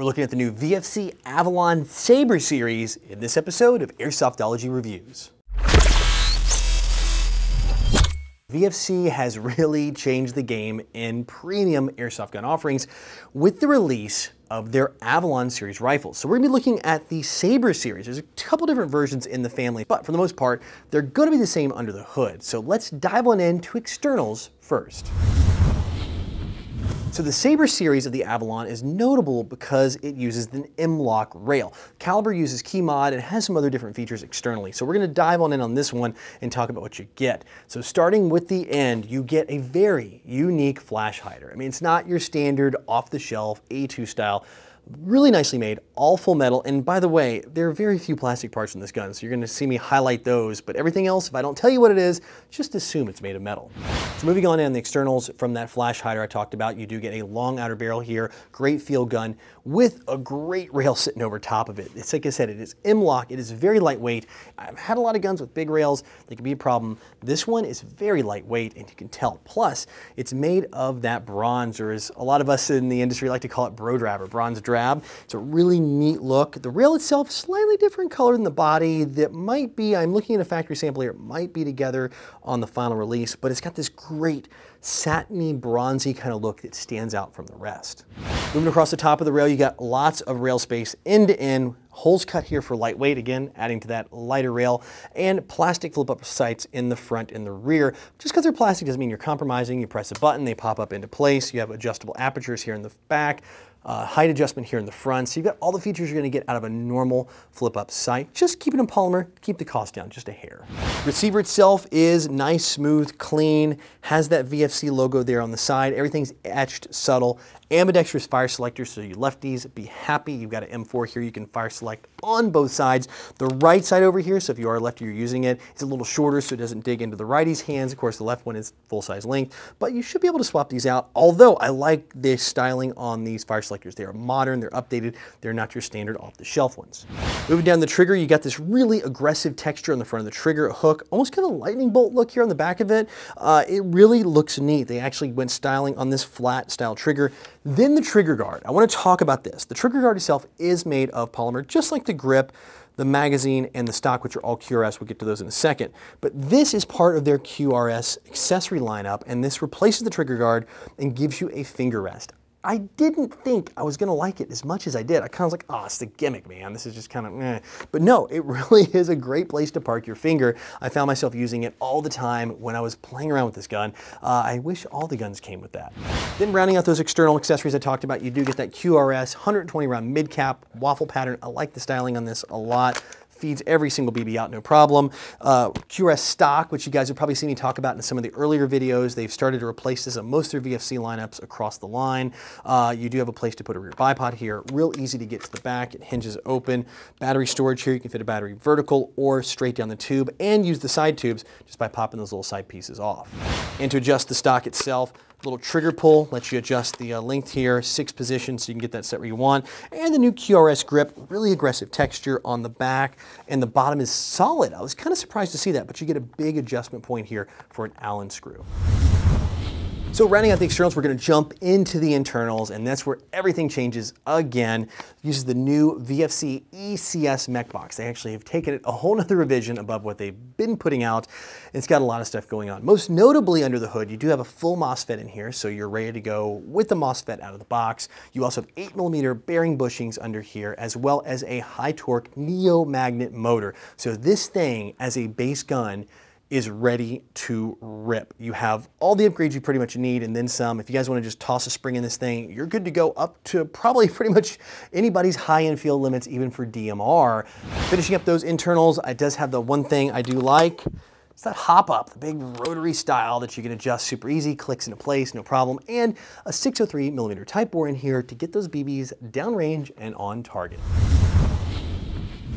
We're looking at the new VFC Avalon Saber series in this episode of Airsoftology Reviews. VFC has really changed the game in premium airsoft gun offerings with the release of their Avalon series rifles. So we're gonna be looking at the Saber series. There's a couple different versions in the family, but for the most part, they're gonna be the same under the hood. So let's dive on into externals first. So the Saber series of the Avalon is notable because it uses an M-LOK rail. Caliber uses key mod and has some other different features externally. So we're gonna dive on in on this one and talk about what you get. So starting with the end, you get a very unique flash hider. I mean, it's not your standard off-the-shelf A2 style. Really nicely made, all full metal, and by the way, there are very few plastic parts in this gun, so you're going to see me highlight those, but everything else, if I don't tell you what it is, just assume it's made of metal. So moving on in the externals from that flash hider I talked about, you do get a long outer barrel here, great field gun, with a great rail sitting over top of it. It's like I said, it is M-LOK, it is very lightweight. I've had a lot of guns with big rails, they can be a problem. This one is very lightweight, and you can tell. Plus, it's made of that bronze, or as a lot of us in the industry like to call it bro drab, or bronze drab. It's a really neat look. The rail itself, slightly different color than the body. That might be, I'm looking at a factory sample here, it might be together on the final release, but it's got this great satiny, bronzy kind of look that stands out from the rest. Moving across the top of the rail, you got lots of rail space end to end, holes cut here for lightweight, again, adding to that lighter rail, and plastic flip-up sights in the front and the rear. Just because they're plastic doesn't mean you're compromising. You press a button, they pop up into place. You have adjustable apertures here in the back, height adjustment here in the front. So you've got all the features you're going to get out of a normal flip-up sight. Just keep it in polymer, keep the cost down just a hair. Receiver itself is nice, smooth, clean, has that VFC logo there on the side. Everything's etched, subtle. Ambidextrous fire selector, so you lefties, be happy. You've got an M4 here, you can fire select on both sides. The right side over here, so if you are a lefty, you're using it, it's a little shorter so it doesn't dig into the righty's hands. Of course, the left one is full-size length, but you should be able to swap these out, although I like the styling on these fire selectors. They are modern, they're updated, they're not your standard off-the-shelf ones. Moving down the trigger, you got this really aggressive texture on the front of the trigger, a hook, almost kind of lightning bolt look here on the back of it. It really looks neat. They actually went styling on this flat style trigger. Then the trigger guard. I want to talk about this. The trigger guard itself is made of polymer, just like the grip, the magazine, and the stock, which are all QRS. We'll get to those in a second. But this is part of their QRS accessory lineup, and this replaces the trigger guard and gives you a finger rest. I didn't think I was gonna like it as much as I did. I kind of was like, oh, it's the gimmick, man. This is just kind of eh. But no, it really is a great place to park your finger. I found myself using it all the time when I was playing around with this gun. I wish all the guns came with that. Then rounding out those external accessories I talked about, you do get that QRS 120 round mid cap waffle pattern. I like the styling on this a lot. Feeds every single BB out, no problem. QRS stock, which you guys have probably seen me talk about in some of the earlier videos. They've started to replace this on most of their VFC lineups across the line. You do have a place to put a rear bipod here. Real easy to get to the back. It hinges open. Battery storage here. You can fit a battery vertical or straight down the tube and use the side tubes just by popping those little side pieces off. And to adjust the stock itself, little trigger pull lets you adjust the length here, 6 positions, so you can get that set where you want. And the new QRS grip, really aggressive texture on the back, and the bottom is solid. I was kind of surprised to see that, but you get a big adjustment point here for an Allen screw. So rounding out the externals, we're going to jump into the internals, and that's where everything changes again. Uses the new VFC ECS mech box. They actually have taken it a whole nother revision above what they've been putting out. It's got a lot of stuff going on. Most notably under the hood, you do have a full MOSFET in here, so you're ready to go with the MOSFET out of the box. You also have 8mm bearing bushings under here, as well as a high torque neo magnet motor. So this thing, as a base gun, is ready to rip. You have all the upgrades you pretty much need and then some. If you guys want to just toss a spring in this thing, you're good to go up to probably pretty much anybody's high-end field limits, even for DMR. Finishing up those internals, it does have the one thing I do like. It's that hop up, the big rotary style that you can adjust super easy, clicks into place, no problem, and a 603mm type bore in here to get those BBs downrange and on target.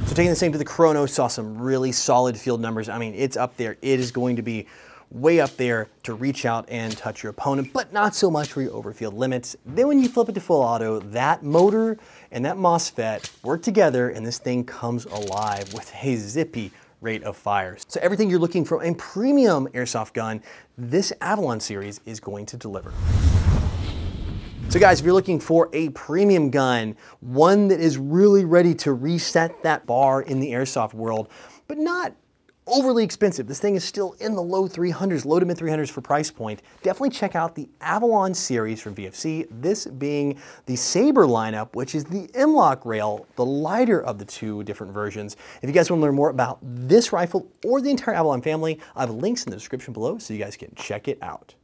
So taking the same to the Chrono, saw some really solid field numbers. I mean, it's up there. It is going to be way up there to reach out and touch your opponent, but not so much for your overfield limits. Then when you flip it to full auto, that motor and that MOSFET work together, and this thing comes alive with a zippy rate of fire. So everything you're looking for in premium airsoft gun, this Avalon series is going to deliver. So guys, if you're looking for a premium gun, one that is really ready to reset that bar in the airsoft world, but not overly expensive. This thing is still in the low 300s, low to mid 300s for price point. Definitely check out the Avalon series from VFC, this being the Saber lineup, which is the M-LOK rail, the lighter of the two different versions. If you guys want to learn more about this rifle or the entire Avalon family, I have links in the description below so you guys can check it out.